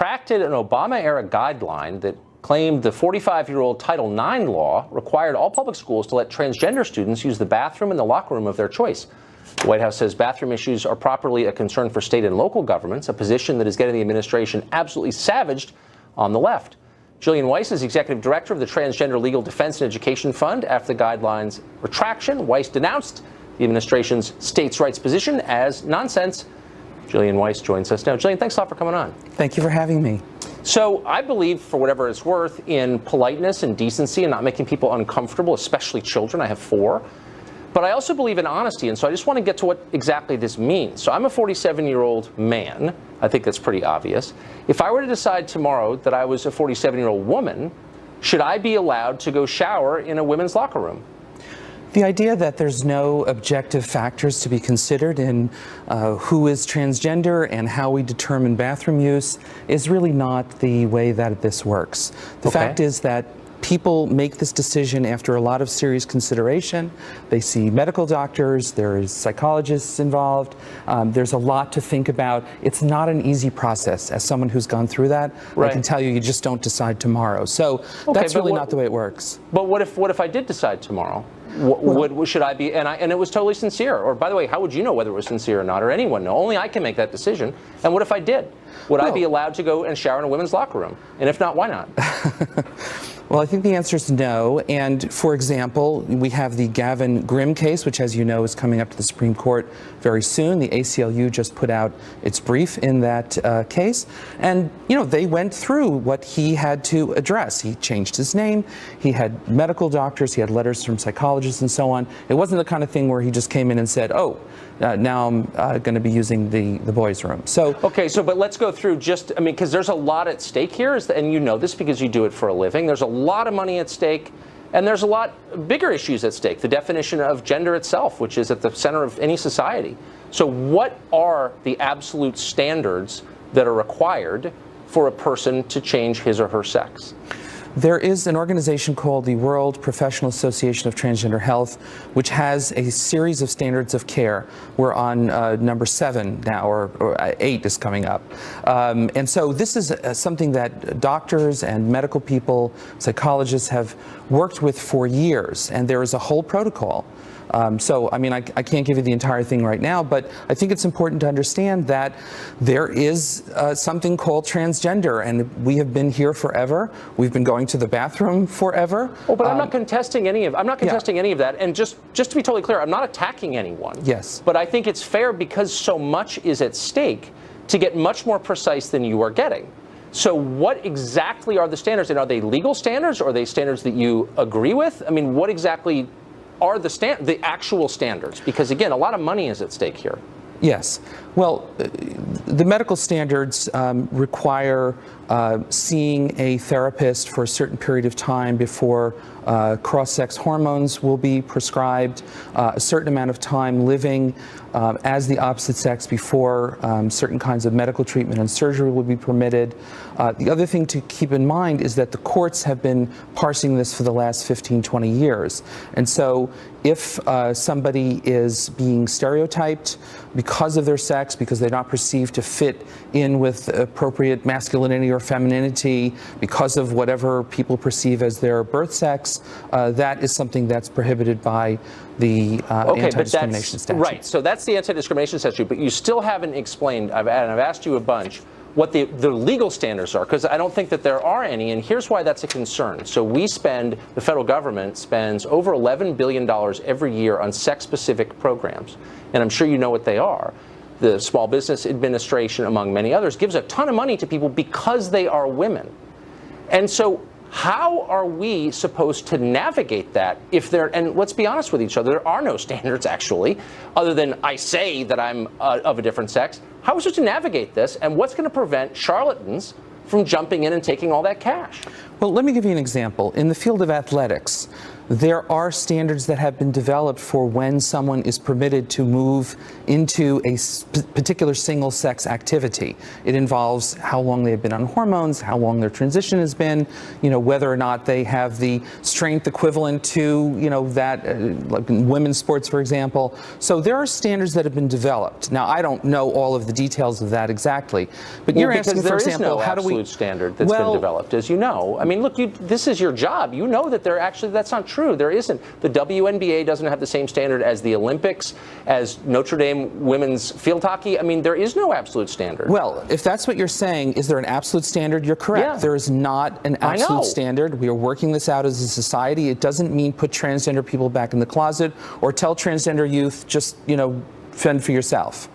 retracted an Obama-era guideline that claimed the 45-year-old Title IX law required all public schools to let transgender students use the bathroom and the locker room of their choice. The White House says bathroom issues are properly a concern for state and local governments, a position that is getting the administration absolutely savaged on the left. Jillian Weiss is executive director of the Transgender Legal Defense and Education Fund. After the guidelines retraction, Weiss denounced the administration's states' rights position as nonsense. Jillian Weiss joins us now. Jillian, thanks a lot for coming on. Thank you for having me. So I believe, for whatever it's worth, in politeness and decency and not making people uncomfortable, especially children. I have 4. But I also believe in honesty, and so I just want to get to what exactly this means. So I'm a 47-year-old man. I think that's pretty obvious. If I were to decide tomorrow that I was a 47-year-old woman, should I be allowed to go shower in a women's locker room? The idea that there's no objective factors to be considered in who is transgender and how we determine bathroom use is really not the way that this works. The fact is that people make this decision after a lot of serious consideration. They see medical doctors, there's psychologists involved, there's a lot to think about. It's not an easy process. As someone who's gone through that, I can tell you, you just don't decide tomorrow. So that's really not the way it works. But what if I did decide tomorrow? What should I be? And it was totally sincere. Or, by the way, how would you know whether it was sincere or not, or anyone know? Only I can make that decision. And what if I did? Would I be allowed to go and shower in a women's locker room? And if not, why not? Well, I think the answer is no. And for example, we have the Gavin Grimm case, which, as you know, is coming up to the Supreme Court very soon. The ACLU just put out its brief in that case. And, you know, they went through what he had to address. He changed his name. He had medical doctors. He had letters from psychologists and so on. It wasn't the kind of thing where he just came in and said, oh, now I'm going to be using the boys' room. So but let's go through just, I mean, because there's a lot at stake here, and you know this because you do it for a living. There's a lot of money at stake, and there's a lot bigger issues at stake. The definition of gender itself, which is at the center of any society. So what are the absolute standards that are required for a person to change his or her sex? There is an organization called the World Professional Association of Transgender Health, which has a series of standards of care. We're on number 7 now, or 8 is coming up. And so this is something that doctors and medical people, psychologists have worked with for years, and there is a whole protocol. So, I mean, I can't give you the entire thing right now, but I think it's important to understand that there is something called transgender, and we have been here forever. We've been going to the bathroom forever. Oh, but I'm not contesting any of any of that. And just to be totally clear, I'm not attacking anyone. Yes. But I think it's fair, because so much is at stake, to get much more precise than you are getting. So what exactly are the standards? And are they legal standards, or are they standards that you agree with? I mean, what exactly are the actual standards? Because, again, a lot of money is at stake here. Yes. Well, the medical standards require seeing a therapist for a certain period of time before cross-sex hormones will be prescribed, a certain amount of time living as the opposite sex before certain kinds of medical treatment and surgery will be permitted. The other thing to keep in mind is that the courts have been parsing this for the last 15, 20 years. And so if somebody is being stereotyped because of their sex, because they're not perceived to fit in with appropriate masculinity or femininity, because of whatever people perceive as their birth sex, that is something that's prohibited by the anti-discrimination statute. Right, so that's the anti-discrimination statute, but you still haven't explained, and I've asked you a bunch, what the legal standards are, because I don't think that there are any, and here's why that's a concern. So the federal government spends over $11 billion every year on sex-specific programs, and I'm sure you know what they are. The Small Business Administration, among many others, gives a ton of money to people because they are women. And so how are we supposed to navigate that and let's be honest with each other, there are no standards actually, other than I say that I'm of a different sex. How are we supposed to navigate this, and what's going to prevent charlatans from jumping in and taking all that cash? Well, let me give you an example. In the field of athletics, There are standards that have been developed for when someone is permitted to move into a particular single-sex activity. It involves how long they've been on hormones, how long their transition has been, whether or not they have the strength equivalent to, that, like in women's sports, for example. So there are standards that have been developed. Now, I don't know all of the details of that exactly, but you're asking, for example, how do we... There is no absolute standard that's been developed, as you know. I mean, look, this is your job. You know that that's not true. There isn't. The WNBA doesn't have the same standard as the Olympics, as Notre Dame women's field hockey. I mean, there is no absolute standard. Well, if that's what you're saying, is there an absolute standard? You're correct. Yeah. There is not an absolute standard. We are working this out as a society. It doesn't mean put transgender people back in the closet or tell transgender youth just, fend for yourself.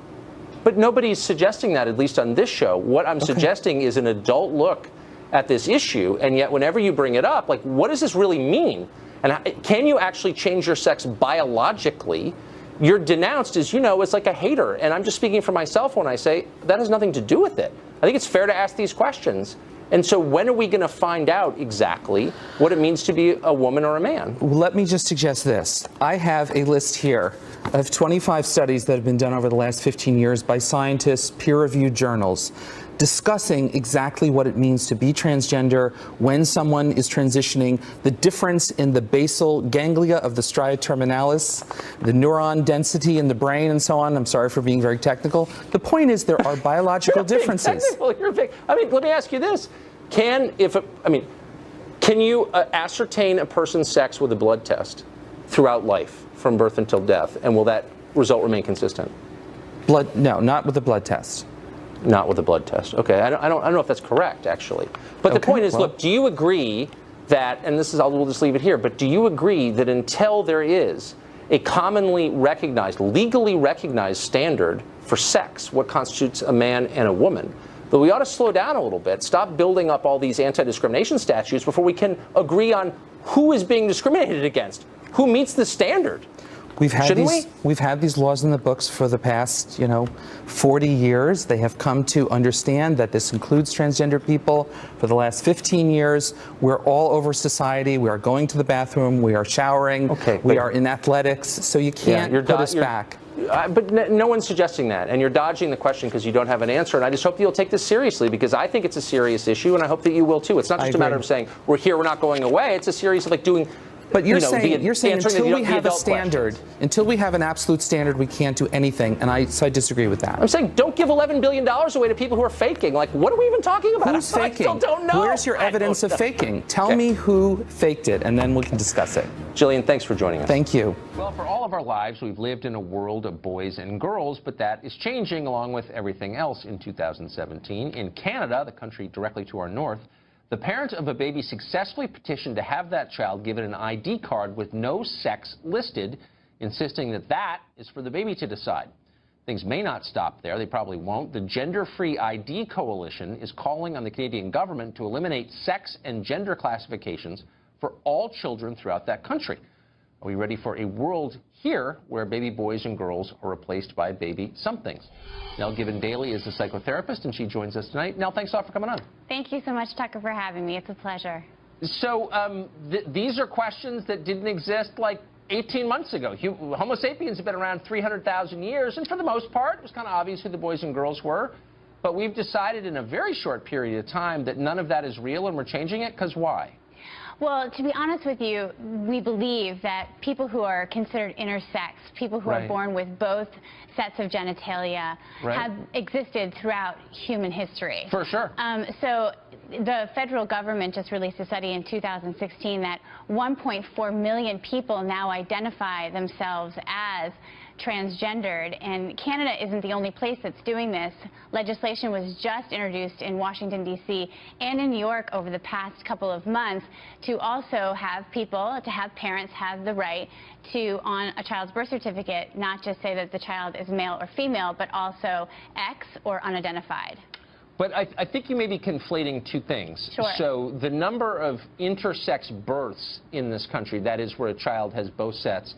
But nobody's suggesting that, at least on this show. What I'm suggesting is an adult look at this issue, and yet whenever you bring it up, like, what does this really mean? And can you actually change your sex biologically? You're denounced as, as like a hater. And I'm just speaking for myself when I say that has nothing to do with it. I think it's fair to ask these questions. And so when are we going to find out exactly what it means to be a woman or a man? Let me just suggest this. I have a list here of 25 studies that have been done over the last 15 years by scientists, peer-reviewed journals, discussing exactly what it means to be transgender, when someone is transitioning, the difference in the basal ganglia of the stria terminalis, the neuron density in the brain, and so on. I'm sorry for being very technical. The point is there are biological differences. You're big. I mean, let me ask you this. Can you ascertain a person's sex with a blood test throughout life, from birth until death, and will that result remain consistent? No, not with a blood test. Not with a blood test. Okay, I don't know if that's correct, actually. But the point is, look, do you agree that, and we'll just leave it here, but do you agree that until there is a commonly recognized, legally recognized standard for sex, what constitutes a man and a woman, that we ought to slow down a little bit, stop building up all these anti-discrimination statutes before we can agree on who is being discriminated against, who meets the standard? We've had these laws in the books for the past, 40 years. They have come to understand that this includes transgender people. For the last 15 years, we're all over society. We are going to the bathroom. We are showering. We are in athletics. So you can't put us back. But no one's suggesting that, and you're dodging the question because you don't have an answer. And I just hope that you'll take this seriously, because I think it's a serious issue, and I hope that you will too. It's not just a matter of saying we're here, we're not going away. It's a series of doing. But you're saying until we have a standard, until we have an absolute standard, we can't do anything, and so I disagree with that. I'm saying don't give $11 billion away to people who are faking. Like, what are we even talking about? Who's faking? I still don't know. Where's your evidence of faking? Tell me who faked it, and then we can discuss it. Jillian, thanks for joining us. Thank you. Well, for all of our lives, we've lived in a world of boys and girls, but that is changing along with everything else in 2017. In Canada, the country directly to our north, the parent of a baby successfully petitioned to have that child given an ID card with no sex listed, insisting that that is for the baby to decide. Things may not stop there. They probably won't. The Gender-Free ID Coalition is calling on the Canadian government to eliminate sex and gender classifications for all children throughout that country. Are we ready for a world here where baby boys and girls are replaced by baby somethings? Nell Given-Daly is a psychotherapist, and she joins us tonight. Nell, thanks a lot for coming on. Thank you so much, Tucker, for having me. It's a pleasure. So these are questions that didn't exist like 18 months ago. Homo sapiens have been around 300,000 years, and for the most part, it was kind of obvious who the boys and girls were. But we've decided in a very short period of time that none of that is real, and we're changing it, because why? Well, to be honest with you, we believe that people who are considered intersex, people who are born with both sets of genitalia, have existed throughout human history. For sure. So the federal government just released a study in 2016 that 1.4 million people now identify themselves as transgendered, and Canada isn't the only place that's doing this. Legislation was just introduced in Washington, D.C. and in New York over the past couple of months to also have parents have the right to, on a child's birth certificate, not just say that the child is male or female, but also X or unidentified. But I think you may be conflating two things. Sure. So the number of intersex births in this country, that is where a child has both sets,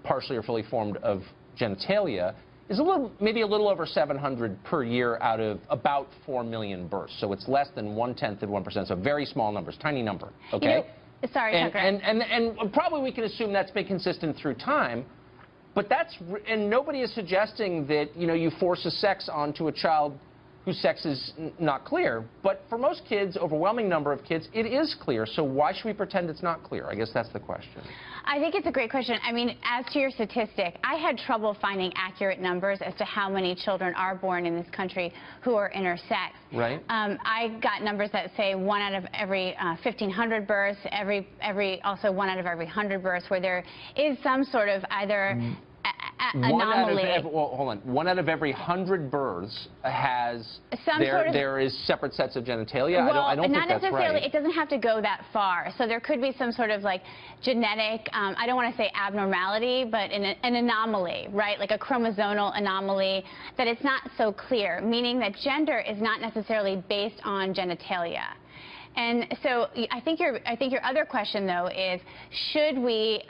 partially or fully formed, of genitalia, is maybe a little over 700 per year out of about 4 million births. So it's less than 1/10 of 1%. So very small numbers, tiny number. Okay. Sorry, Tucker. And probably we can assume that's been consistent through time. But and nobody is suggesting that, you force a sex onto a child whose sex is not clear. But for most kids, overwhelming number of kids, it is clear. So why should we pretend it's not clear? I guess that's the question. I think it's a great question. I mean, as to your statistic, I had trouble finding accurate numbers as to how many children are born in this country who are intersex. Right. I got numbers that say 1 out of every 1,500 births, also 1 out of every 100 births, where there is some sort of either anomaly. Hold on. 1 out of every 100 births has there is separate sets of genitalia. Well, I don't think that's right. It doesn't have to go that far. So there could be some sort of like genetic, I don't want to say abnormality, but an anomaly, right? Like a chromosomal anomaly that it's not so clear, meaning that gender is not necessarily based on genitalia. And so I think your other question, though, is should we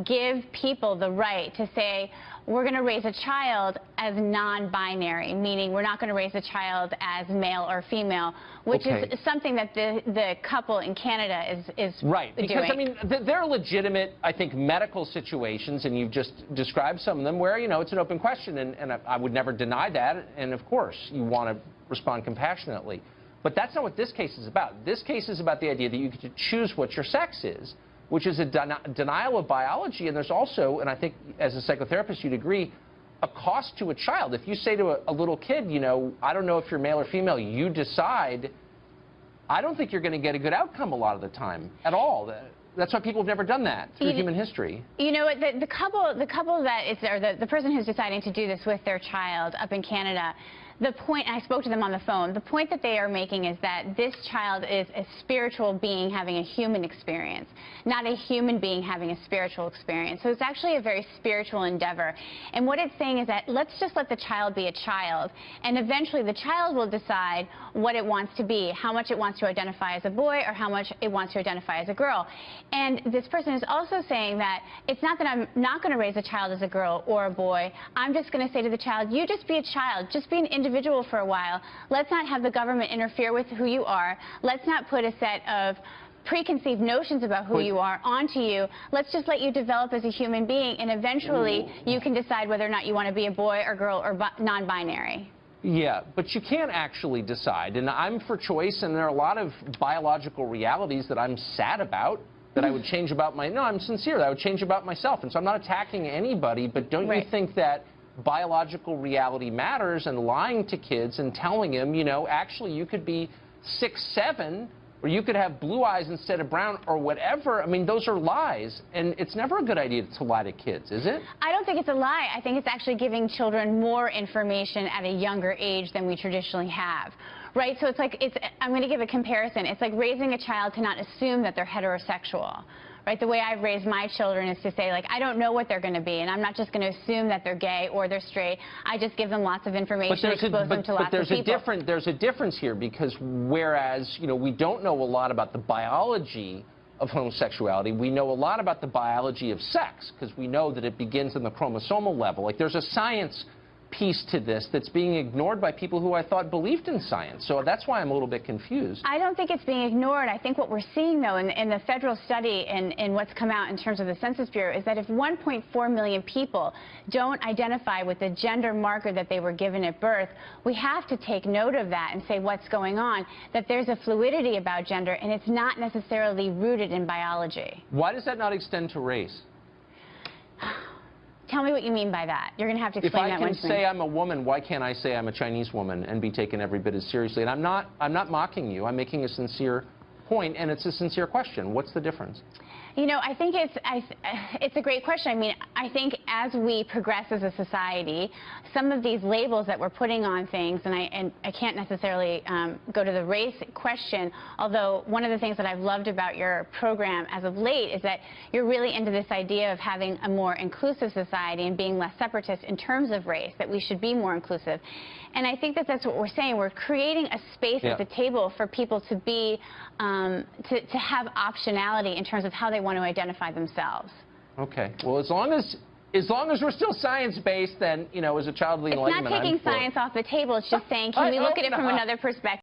give people the right to say we're going to raise a child as non-binary, meaning we're not going to raise a child as male or female, which is something that the couple in Canada is right. doing. Because, I mean, there are legitimate, I think, medical situations, and you've just described some of them, where, it's an open question, and I would never deny that, and of course you want to respond compassionately. But that's not what this case is about. This case is about the idea that you get to choose what your sex is, which is a denial of biology. And there's also, and I think as a psychotherapist you'd agree, a cost to a child. If you say to a little kid, I don't know if you're male or female, you decide, I don't think you're going to get a good outcome a lot of the time at all. That's why people have never done that through human history. You know what, the couple that is, or the person who's deciding to do this with their child up in Canada, the point, I spoke to them on the phone, the point that they are making is that this child is a spiritual being having a human experience, not a human being having a spiritual experience. So it's actually a very spiritual endeavor. And what it's saying is that let's just let the child be a child, and eventually the child will decide what it wants to be, how much it wants to identify as a boy or how much it wants to identify as a girl. And this person is also saying that it's not that I'm not going to raise a child as a girl or a boy. I'm just going to say to the child, you just be a child, just be an individual for a while. Let's not have the government interfere with who you are. Let's not put a set of preconceived notions about who you are onto you. Let's just let you develop as a human being, and eventually you can decide whether or not you want to be a boy or girl or non-binary. Yeah, but you can't actually decide. And I'm for choice, and there are a lot of biological realities that I'm sad about, that I would change about no, I'm sincere, that I would change about myself. And so I'm not attacking anybody, but don't you think that biological reality matters, and lying to kids and telling them, actually you could be 6'7", or you could have blue eyes instead of brown, or whatever. I mean, those are lies, and it's never a good idea to lie to kids, is it? I don't think it's a lie. I think it's actually giving children more information at a younger age than we traditionally have. Right? So it's like, I'm going to give a comparison. It's like raising a child to not assume that they're heterosexual. Right? The way I've raised my children is to say, like, I don't know what they're going to be, and I'm not just going to assume that they're gay or they're straight. I just give them lots of information, expose them to lots of people. There's a difference here, because whereas, we don't know a lot about the biology of homosexuality, we know a lot about the biology of sex, because we know that it begins on the chromosomal level. Like, there's a science piece to this that's being ignored by people who I thought believed in science. So that's why I'm a little bit confused. I don't think it's being ignored. I think what we're seeing, though, in the federal study and what's come out in terms of the Census Bureau is that if 1.4 million people don't identify with the gender marker that they were given at birth, we have to take note of that and say what's going on, that there's a fluidity about gender, and it's not necessarily rooted in biology. Why does that not extend to race? Tell me what you mean by that. You're going to have to explain that one to me. If I can say I'm a woman, why can't I say I'm a Chinese woman and be taken every bit as seriously? And I'm not mocking you. I'm making a sincere point, and it's a sincere question. What's the difference? I think it's a great question. I mean, I think as we progress as a society, some of these labels that we're putting on things, and I can't necessarily go to the race question, although one of the things that I've loved about your program as of late is that you're really into this idea of having a more inclusive society and being less separatist in terms of race, that we should be more inclusive. And I think that that's what we're saying. We're creating a space at the table for people to be, to have optionality in terms of how they want to identify themselves. Okay. Well, as long as we're still science-based, then, as a child leading enlightenment, It's not taking science off the table. It's just saying, can we look at it from another perspective?